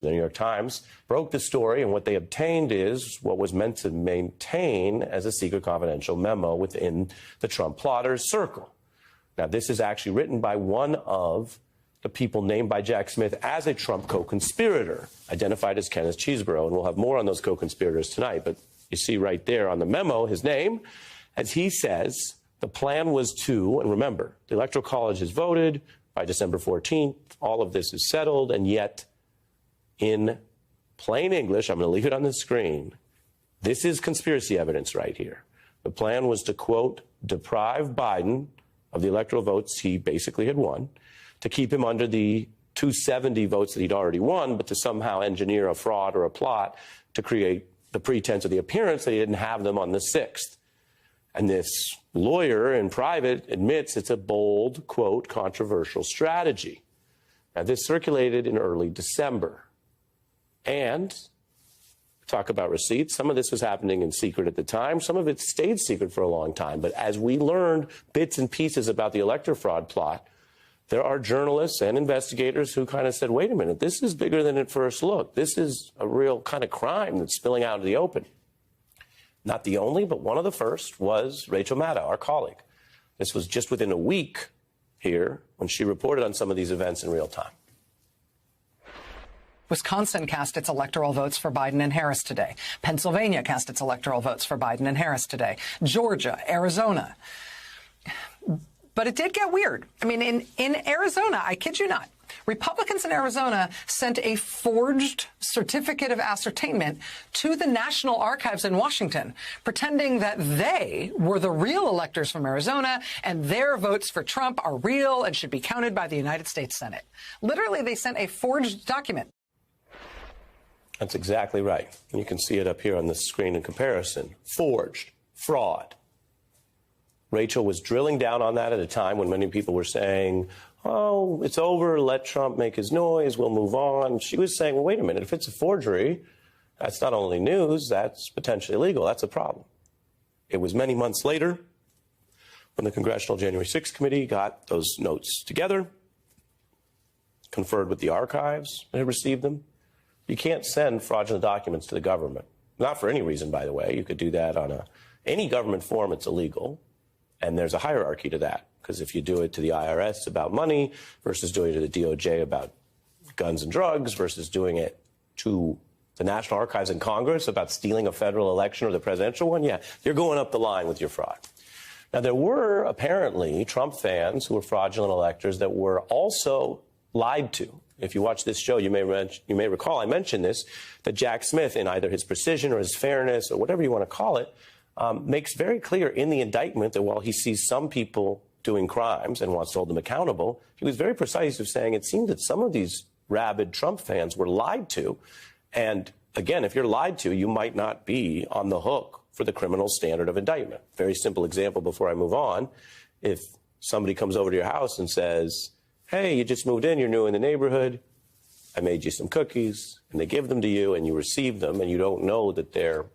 The New York Times broke the story, and what they obtained is what was meant to maintain as a secret confidential memo within the Trump plotters' circle. Now, this is actually written by one of the people named by Jack Smith as a Trump co-conspirator, identified as Kenneth Chesebro, and we'll have more on those co-conspirators tonight. But you see right there on the memo his name, as he says, the plan was to, and remember, the Electoral College has voted by December 14th, all of this is settled, and yet, in plain English, I'm going to leave it on the screen, this is conspiracy evidence right here. The plan was to, quote, deprive Biden of the electoral votes he basically had won, to keep him under the 270 votes that he'd already won, but to somehow engineer a fraud or a plot to create the pretense or the appearance that he didn't have them on the 6th. And this lawyer in private admits it's a bold, quote, controversial strategy. Now, this circulated in early December. And talk about receipts. Some of this was happening in secret at the time. Some of it stayed secret for a long time. But as we learned bits and pieces about the elector fraud plot, there are journalists and investigators who kind of said, wait a minute, this is bigger than it first looked. This is a real kind of crime that's spilling out into the open. Not the only, but one of the first was Rachel Maddow, our colleague. This was just within a week here when she reported on some of these events in real time. Wisconsin cast its electoral votes for Biden and Harris today. Pennsylvania cast its electoral votes for Biden and Harris today. Georgia, Arizona. But it did get weird. I mean, in Arizona, I kid you not, Republicans in Arizona sent a forged certificate of ascertainment to the National Archives in Washington, pretending that they were the real electors from Arizona and their votes for Trump are real and should be counted by the United States Senate. Literally, they sent a forged document. That's exactly right. And you can see it up here on the screen in comparison. Forged, fraud. Rachel was drilling down on that at a time when many people were saying, oh, it's over, let Trump make his noise, we'll move on. She was saying, well, wait a minute, if it's a forgery, that's not only news, that's potentially illegal. That's a problem. It was many months later when the Congressional January 6th Committee got those notes together, conferred with the archives that had received them. You can't send fraudulent documents to the government. Not for any reason, by the way. You could do that on any government form, it's illegal. And there's a hierarchy to that, because if you do it to the IRS about money versus doing it to the DOJ about guns and drugs versus doing it to the National Archives in Congress about stealing a federal election or the presidential one, yeah, you're going up the line with your fraud. Now, there were apparently Trump fans who were fraudulent electors that were also lied to. If you watch this show, you may recall I mentioned this, that Jack Smith, in either his precision or his fairness or whatever you want to call it, makes very clear in the indictment that while he sees some people doing crimes and wants to hold them accountable, he was very precise of saying it seemed that some of these rabid Trump fans were lied to. And again, if you're lied to, you might not be on the hook for the criminal standard of indictment. Very simple example before I move on. If somebody comes over to your house and says, hey, you just moved in, you're new in the neighborhood, I made you some cookies, and they give them to you and you receive them and you don't know that they're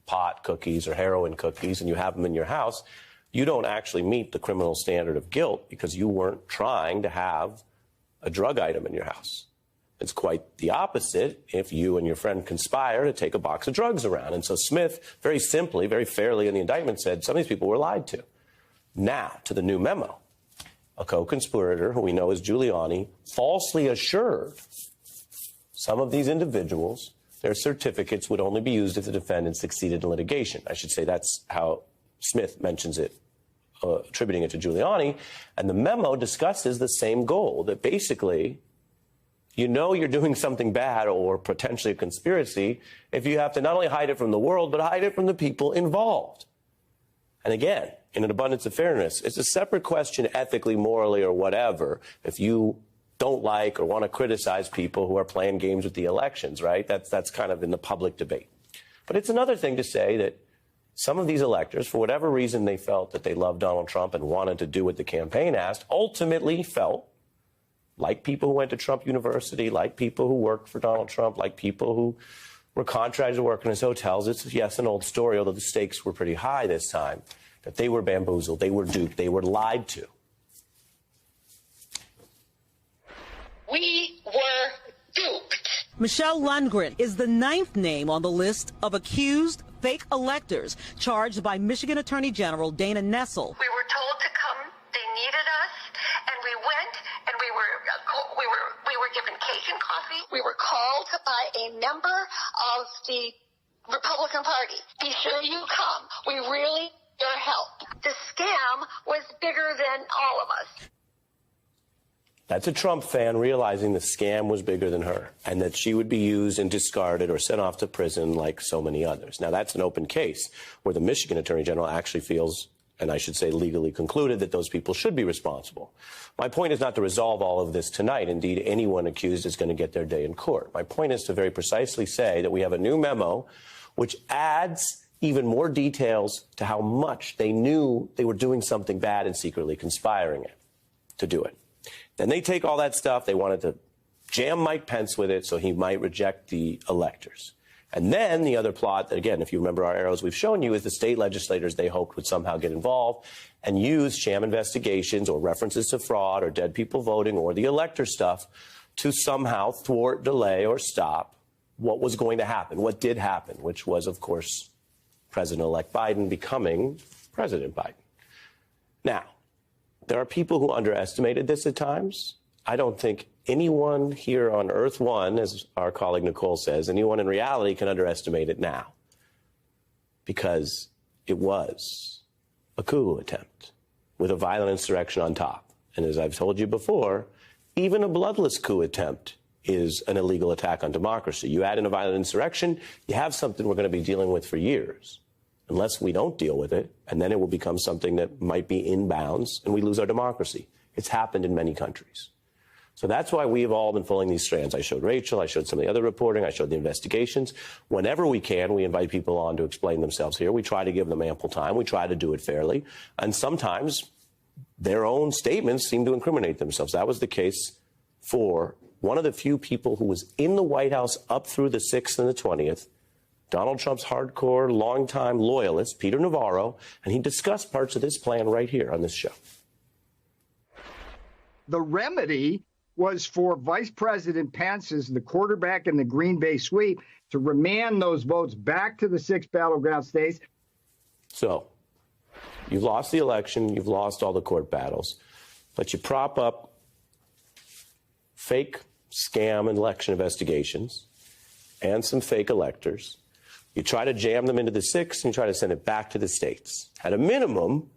pot cookies or heroin cookies and you have them in your house, you don't actually meet the criminal standard of guilt because you weren't trying to have a drug item in your house. It's quite the opposite if you and your friend conspire to take a box of drugs around. And so Smith, very simply, very fairly in the indictment said some of these people were lied to. Now, to the new memo. A co-conspirator, who we know as Giuliani, falsely assured some of these individuals their certificates would only be used if the defendant succeeded in litigation. I should say that's how Smith mentions it, attributing it to Giuliani. And the memo discusses the same goal, that basically, you know you're doing something bad or potentially a conspiracy if you have to not only hide it from the world, but hide it from the people involved. And again, in an abundance of fairness, it's a separate question ethically, morally, or whatever, if you don't like or want to criticize people who are playing games with the elections, right? That's kind of in the public debate. But it's another thing to say that some of these electors, for whatever reason they felt that they loved Donald Trump and wanted to do what the campaign asked, ultimately felt like people who went to Trump University, like people who worked for Donald Trump, like people who were contracted to work in his hotels. It's, yes, an old story, although the stakes were pretty high this time, that they were bamboozled, they were duped, they were lied to. We were duped. Michelle Lundgren is the 9th name on the list of accused fake electors charged by Michigan Attorney General Dana Nessel. We were told to come. They needed us, and we went, and we were given cake and coffee. We were called by a member of the Republican Party. Be sure you come. We really need your help. The scam was bigger than all of us. That's a Trump fan realizing the scam was bigger than her and that she would be used and discarded or sent off to prison like so many others. Now, that's an open case where the Michigan Attorney General actually feels, and I should say legally concluded, that those people should be responsible. My point is not to resolve all of this tonight. Indeed, anyone accused is going to get their day in court. My point is to very precisely say that we have a new memo which adds even more details to how much they knew they were doing something bad and secretly conspiring it to do it. Then they take all that stuff. They wanted to jam Mike Pence with it so he might reject the electors. And then the other plot, that, again, if you remember our arrows we've shown you, is the state legislators they hoped would somehow get involved and use sham investigations or references to fraud or dead people voting or the elector stuff to somehow thwart, delay, or stop what was going to happen, what did happen, which was, of course, President-elect Biden becoming President Biden. Now, there are people who underestimated this at times. I don't think anyone here on Earth One, as our colleague Nicole says, anyone in reality can underestimate it now, because it was a coup attempt with a violent insurrection on top. And as I've told you before, even a bloodless coup attempt is an illegal attack on democracy. You add in a violent insurrection, you have something we're going to be dealing with for years, unless we don't deal with it, and then it will become something that might be in bounds and we lose our democracy. It's happened in many countries. So that's why we have all been following these strands. I showed Rachel, I showed some of the other reporting, I showed the investigations. Whenever we can, we invite people on to explain themselves here. We try to give them ample time. We try to do it fairly. And sometimes their own statements seem to incriminate themselves. That was the case for one of the few people who was in the White House up through the 6th and the 20th, Donald Trump's hardcore, longtime loyalist, Peter Navarro, and he discussed parts of this plan right here on this show. The remedy was for Vice President Pence, as the quarterback in the Green Bay sweep, to remand those votes back to the 6 battleground states. So you've lost the election, you've lost all the court battles, but you prop up fake scam election investigations and some fake electors. You try to jam them into the 6 and you try to send it back to the states. At a minimum,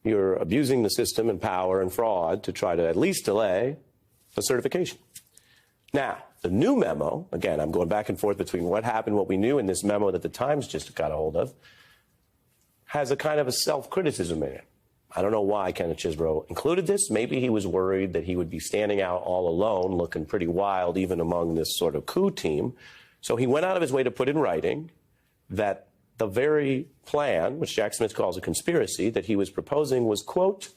you're abusing the system and power and fraud to try to at least delay the certification. Now, the new memo, again, I'm going back and forth between what happened, what we knew, and this memo that the Times just got a hold of, has a kind of a self-criticism in it. I don't know why Kenneth Chesebro included this. Maybe he was worried that he would be standing out all alone, looking pretty wild, even among this sort of coup team. So he went out of his way to put in writing that the very plan, which Jack Smith calls a conspiracy, that he was proposing was, quote,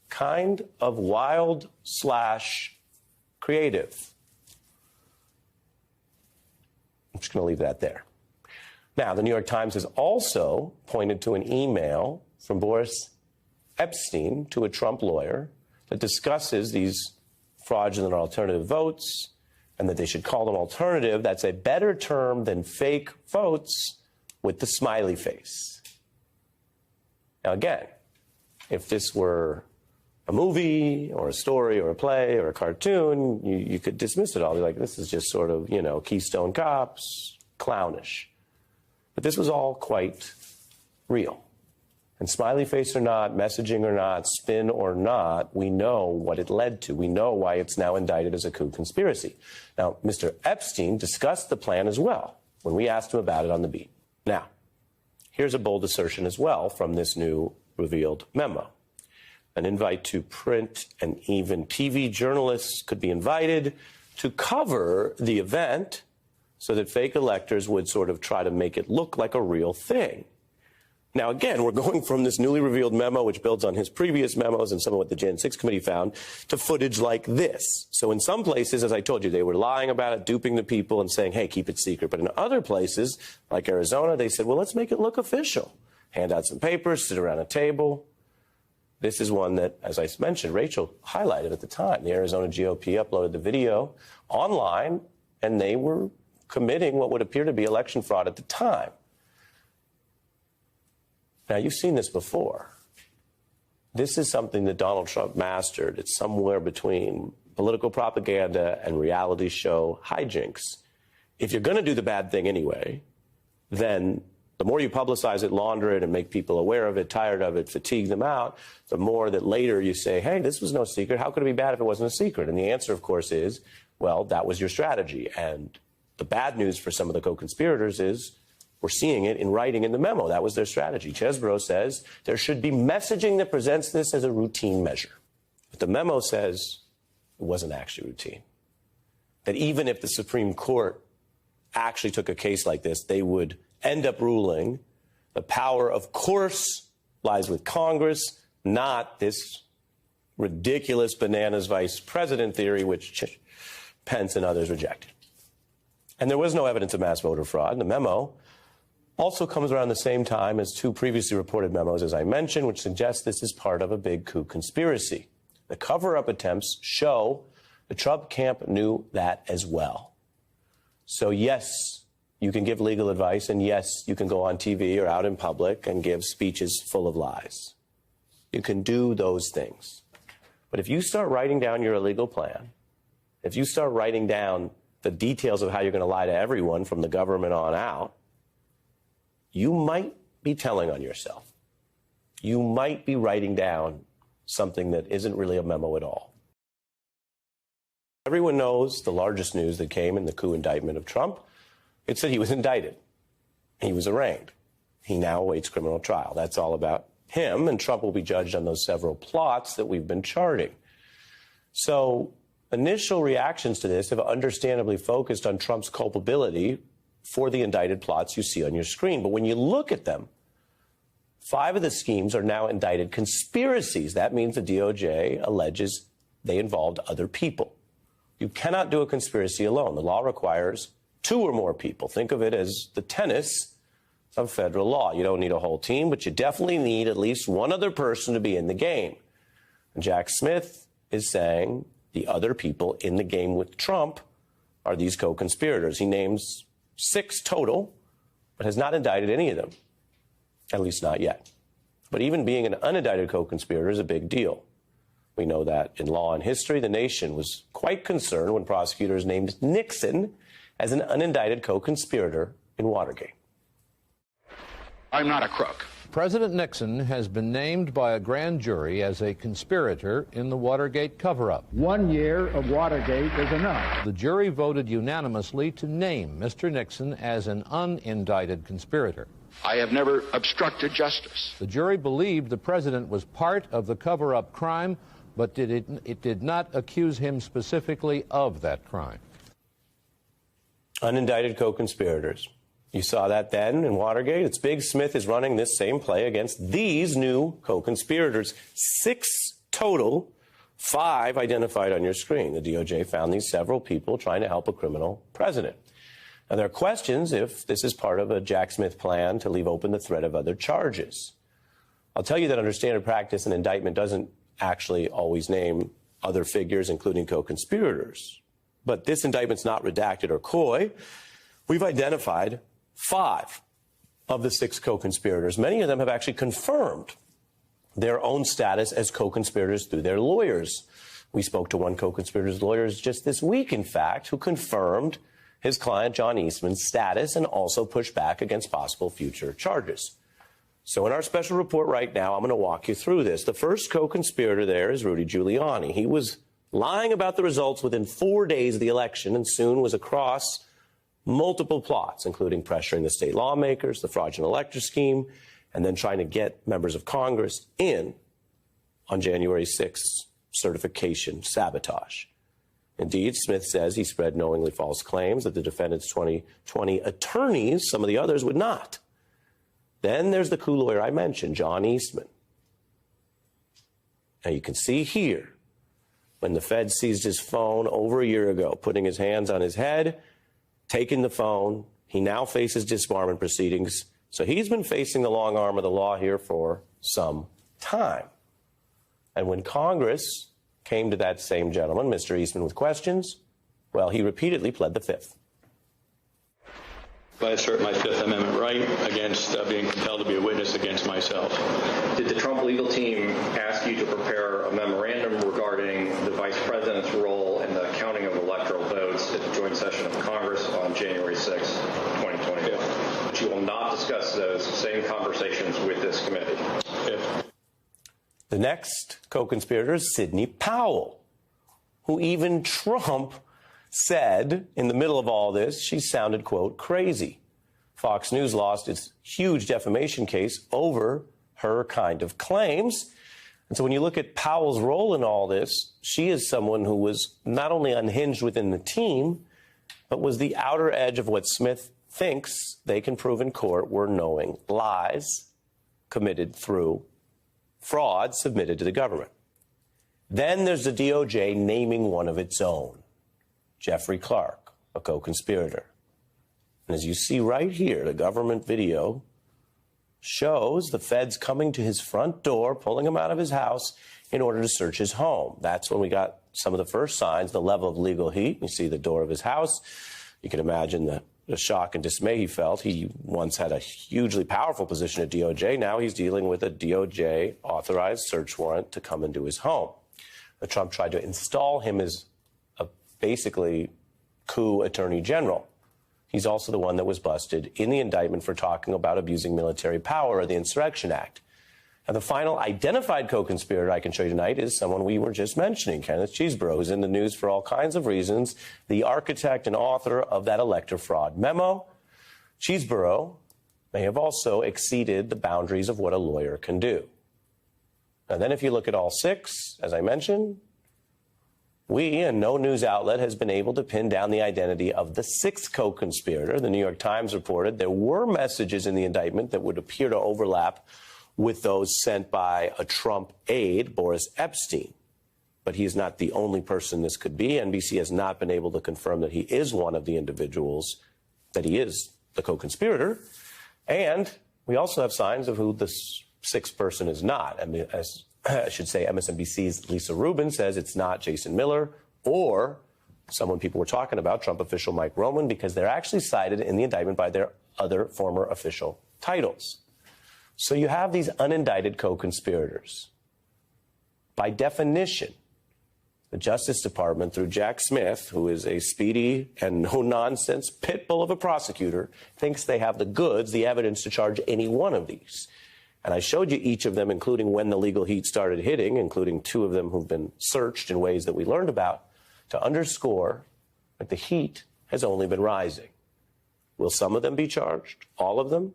kind of wild / creative. I'm just going to leave that there. Now, the New York Times has also pointed to an email from Boris Epstein to a Trump lawyer that discusses these fraudulent alternative votes and that they should call them alternative. That's a better term than fake votes with the smiley face. Now, again, if this were a movie or a story or a play or a cartoon, you could dismiss it all. Be like, this is just sort of, Keystone Cops, clownish. But this was all quite real. And smiley face or not, messaging or not, spin or not, we know what it led to. We know why it's now indicted as a coup conspiracy. Now, Mr. Epstein discussed the plan as well when we asked him about it on the beat. Now, here's a bold assertion as well from this new revealed memo. An invite to print and even TV journalists could be invited to cover the event so that fake electors would sort of try to make it look like a real thing. Now, again, we're going from this newly revealed memo, which builds on his previous memos and some of what the Jan 6 committee found, to footage like this. So in some places, as I told you, they were lying about it, duping the people and saying, hey, keep it secret. But in other places, like Arizona, they said, well, let's make it look official. Hand out some papers, sit around a table. This is one that, as I mentioned, Rachel highlighted at the time. The Arizona GOP uploaded the video online, and they were committing what would appear to be election fraud at the time. Now, you've seen this before. This is something that Donald Trump mastered. It's somewhere between political propaganda and reality show hijinks. If you're going to do the bad thing anyway, then the more you publicize it, launder it, and make people aware of it, tired of it, fatigue them out, the more that later you say, hey, this was no secret. How could it be bad if it wasn't a secret? And the answer, of course, is, well, that was your strategy. And the bad news for some of the co-conspirators is we're seeing it in writing in the memo. That was their strategy. Chesbrough says there should be messaging that presents this as a routine measure. But the memo says it wasn't actually routine. That even if the Supreme Court actually took a case like this, they would end up ruling the power, of course, lies with Congress, not this ridiculous bananas vice president theory, which Pence and others rejected. And there was no evidence of mass voter fraud. And the memo also comes around the same time as two previously reported memos, as I mentioned, which suggest this is part of a big coup conspiracy. The cover-up attempts show the Trump camp knew that as well. So, yes, you can give legal advice, and yes, you can go on TV or out in public and give speeches full of lies. You can do those things. But if you start writing down your illegal plan, if you start writing down the details of how you're going to lie to everyone from the government on out, you might be telling on yourself. You might be writing down something that isn't really a memo at all. Everyone knows the largest news that came in the coup indictment of Trump. It's that he was indicted. He was arraigned. He now awaits criminal trial. That's all about him, and Trump will be judged on those several plots that we've been charting. So initial reactions to this have understandably focused on Trump's culpability for the indicted plots you see on your screen. But when you look at them, 5 of the schemes are now indicted conspiracies. That means the DOJ alleges they involved other people. You cannot do a conspiracy alone. The law requires 2 or more people. Think of it as the tennis of federal law. You don't need a whole team, but you definitely need at least one other person to be in the game. And Jack Smith is saying the other people in the game with Trump are these co-conspirators. He names 6 total, but has not indicted any of them, at least not yet. But even being an unindicted co-conspirator is a big deal. We know that in law and history, the nation was quite concerned when prosecutors named Nixon as an unindicted co-conspirator in Watergate. I'm not a crook. President Nixon has been named by a grand jury as a conspirator in the Watergate cover-up. 1 year of Watergate is enough. The jury voted unanimously to name Mr. Nixon as an unindicted conspirator. I have never obstructed justice. The jury believed the president was part of the cover-up crime, but it did not accuse him specifically of that crime. Unindicted co-conspirators. You saw that then in Watergate. It's big. Smith is running this same play against these new co-conspirators. 6 total, 5 identified on your screen. The DOJ found these several people trying to help a criminal president. Now, there are questions if this is part of a Jack Smith plan to leave open the threat of other charges. I'll tell you that under standard practice, an indictment doesn't actually always name other figures, including co-conspirators. But this indictment's not redacted or coy. We've identified 5 of the 6 co-conspirators. Many of them have actually confirmed their own status as co-conspirators through their lawyers. We spoke to one co-conspirator's lawyers just this week, in fact, who confirmed his client John Eastman's status and also pushed back against possible future charges. So in our special report right now, I'm going to walk you through this. The first co-conspirator there is Rudy Giuliani. He was lying about the results within 4 days of the election and soon was across multiple plots, including pressuring the state lawmakers, the fraudulent elector scheme, and then trying to get members of Congress in on January 6th certification sabotage. Indeed, Smith says he spread knowingly false claims that the defendant's 2020 attorneys, some of the others, would not. Then there's the coup lawyer I mentioned, John Eastman. Now you can see here, when the Fed seized his phone over a year ago, putting his hands on his head, taking the phone, he now faces disbarment proceedings. So he's been facing the long arm of the law here for some time. And when Congress came to that same gentleman, Mr. Eastman, with questions, Well, he repeatedly pled the Fifth. I assert my Fifth Amendment right against being compelled to be a witness against myself. Did the Trump legal team ask you to prepare a memorandum regarding the vice president's role in the counting of electoral votes at the joint session of Congress on January 6, 2021? Yeah. But you will not discuss those same conversations with this committee. Yeah. The next co-conspirator is Sidney Powell, who even Trump said in the middle of all this, she sounded, quote, crazy. Fox News lost its huge defamation case over her kind of claims. And so when you look at Powell's role in all this, she is someone who was not only unhinged within the team, but was the outer edge of what Smith thinks they can prove in court were knowing lies committed through fraud submitted to the government. Then there's the DOJ naming one of its own, Jeffrey Clark, a co-conspirator. And as you see right here, the government video shows the feds coming to his front door, pulling him out of his house in order to search his home. That's when we got some of the first signs, the level of legal heat. You see the door of his house. You can imagine the shock and dismay he felt. He once had a hugely powerful position at DOJ. Now he's dealing with a DOJ-authorized search warrant to come into his home. Trump tried to install him as a basically coup attorney general. He's also the one that was busted in the indictment for talking about abusing military power or the Insurrection Act. And the final identified co-conspirator I can show you tonight is someone we were just mentioning, Kenneth Chesebro, who's in the news for all kinds of reasons, the architect and author of that elector fraud memo. Chesebro may have also exceeded the boundaries of what a lawyer can do. And then if you look at all six, as I mentioned, we and no news outlet has been able to pin down the identity of the sixth co-conspirator. The New York Times reported there were messages in the indictment that would appear to overlap with those sent by a Trump aide, Boris Epstein. But he is not the only person this could be. NBC has not been able to confirm that he is one of the individuals, that he is the co-conspirator. And we also have signs of who this sixth person is not. I mean, as I should say, MSNBC's Lisa Rubin says it's not Jason Miller or someone people were talking about, Trump official Mike Roman, because they're actually cited in the indictment by their other former official titles. So you have these unindicted co-conspirators. By definition, the Justice Department, through Jack Smith, who is a speedy and no-nonsense pit bull of a prosecutor, thinks they have the goods, the evidence to charge any one of these. And I showed you each of them, including when the legal heat started hitting, including two of them who've been searched in ways that we learned about, to underscore that the heat has only been rising. Will some of them be charged? All of them?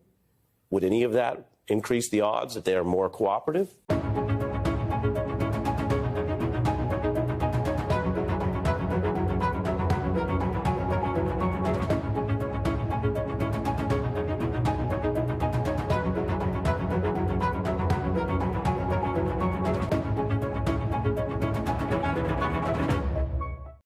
Would any of that increase the odds that they are more cooperative?